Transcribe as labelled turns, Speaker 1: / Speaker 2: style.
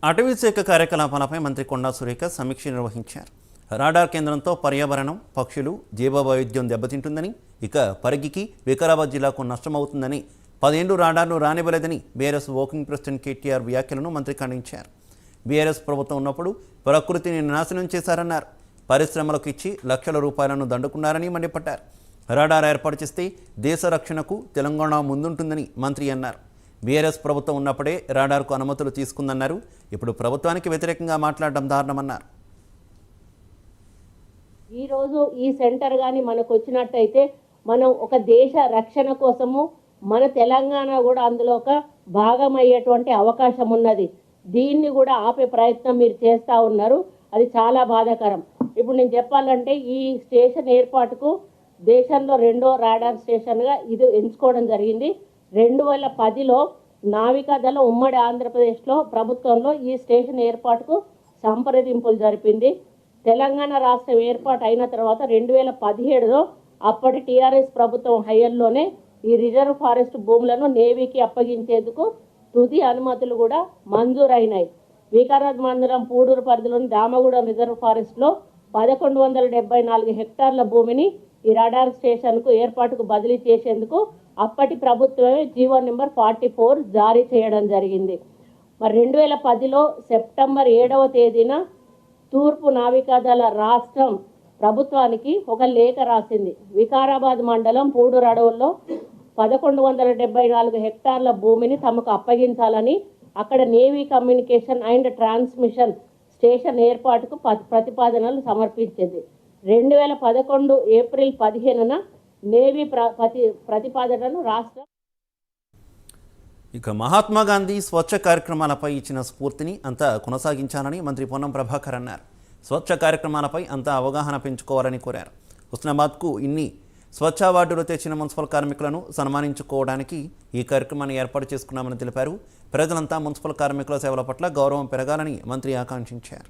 Speaker 1: అటవీ శాఖ కార్యకలాపాలపై మంత్రి కొండా సురేఖ సమీక్ష నిర్వహించారు. రాడార్ కేంద్రంతో పర్యావరణం, పక్షులు, జీవవైవిధ్యం దెబ్బతింటుందని, ఇక పరిగికి, వికారాబాద్ జిల్లాకు నష్టమవుతుందని, 10 ఏళ్లు రాడార్ను రానివ్వలేదని బీఆర్ఎస్ వర్కింగ్ ప్రెసిడెంట్ కేటీఆర్ వ్యాఖ్యలను మంత్రి ఖండించారు. బీఆర్ఎస్ ప్రభుత్వం ఉన్నప్పుడు ప్రకృతిని నాశనం చేశారన్నారు. పరిశ్రమలకు ఇచ్చి లక్షల రూపాయలను దండుకున్నారని మండిపడ్డారు. రాడార్ ఏర్పాటు చేస్తే దేశ రక్షణకు తెలంగాణ ముందుంటుందని మంత్రి అన్నారు. బీఆర్ఎస్ ప్రభుత్వం ఉన్నప్పుడే రాడార్కు అనుమతులు తీసుకుందన్నారు. ఇప్పుడు ప్రభుత్వానికి వ్యతిరేకంగా మాట్లాడడం దారుణమన్నారు.
Speaker 2: ఈరోజు ఈ సెంటర్ కానీ మనకు వచ్చినట్టయితే మనం ఒక దేశ రక్షణ కోసము మన తెలంగాణ కూడా అందులో ఒక భాగం అయ్యేటువంటి అవకాశం ఉన్నది. దీన్ని కూడా ఆపే ప్రయత్నం మీరు చేస్తూ ఉన్నారు. అది చాలా బాధాకరం. ఇప్పుడు నేను చెప్పాలంటే ఈ స్టేషన్ ఏర్పాటుకు దేశంలో 2వ రాడార్ స్టేషన్గా ఇది ఎంచుకోవడం జరిగింది. 2010లో నావికాదళం ఉమ్మడి ఆంధ్రప్రదేశ్లో ప్రభుత్వంలో ఈ స్టేషన్ ఏర్పాటుకు సంప్రదింపులు జరిపింది. తెలంగాణ రాష్ట్రం ఏర్పాటు అయిన తర్వాత 2017లో అప్పటి టీఆర్ఎస్ ప్రభుత్వం హయాంలోనే ఈ రిజర్వ్ ఫారెస్ట్ భూములను నేవీకి అప్పగించేందుకు తుది అనుమతులు కూడా మంజూరైనాయి. వికారాబాద్ మండలం పూడూరు పరిధిలోని దామగూడెం రిజర్వ్ ఫారెస్ట్లో 1174 హెక్టార్ల భూమిని ఈ రాడార్ స్టేషన్కు ఏర్పాటుకు బదిలీ చేసేందుకు అప్పటి ప్రభుత్వమే జీవో నెంబర్ 44 జారీ చేయడం జరిగింది. మరి 2010లో సెప్టెంబర్ 7వ తేదీన తూర్పు నావికాదళ రాష్ట్రం ప్రభుత్వానికి ఒక లేఖ రాసింది. వికారాబాద్ మండలం పూడూరు అడవుల్లో 1174 హెక్టార్ల భూమిని తమకు అప్పగించాలని, అక్కడ navy communication and transmission station ఏర్పాటుకు ప్రతిపాదనలు సమర్పించింది. 2011 ఏప్రిల్ 15న నేవీ ప్రతిపాదనను రాష్ట్రం.
Speaker 1: ఇక మహాత్మా గాంధీ స్వచ్ఛ కార్యక్రమాలపై ఇచ్చిన స్ఫూర్తిని అంతా కొనసాగించాలని మంత్రి పొన్నం ప్రభాకర్ అన్నారు. స్వచ్ఛ కార్యక్రమాలపై అంతా అవగాహన పెంచుకోవాలని కోరారు. హుస్నాబాద్కు ఇన్ని స్వచ్ఛ అవార్డులు తెచ్చిన మున్సిపల్ కార్మికులను సన్మానించుకోవడానికి ఈ కార్యక్రమాన్ని ఏర్పాటు చేసుకున్నామని తెలిపారు. ప్రజలంతా మున్సిపల్ కార్మికుల సేవల పట్ల గౌరవం పెరగాలని మంత్రి ఆకాంక్షించారు.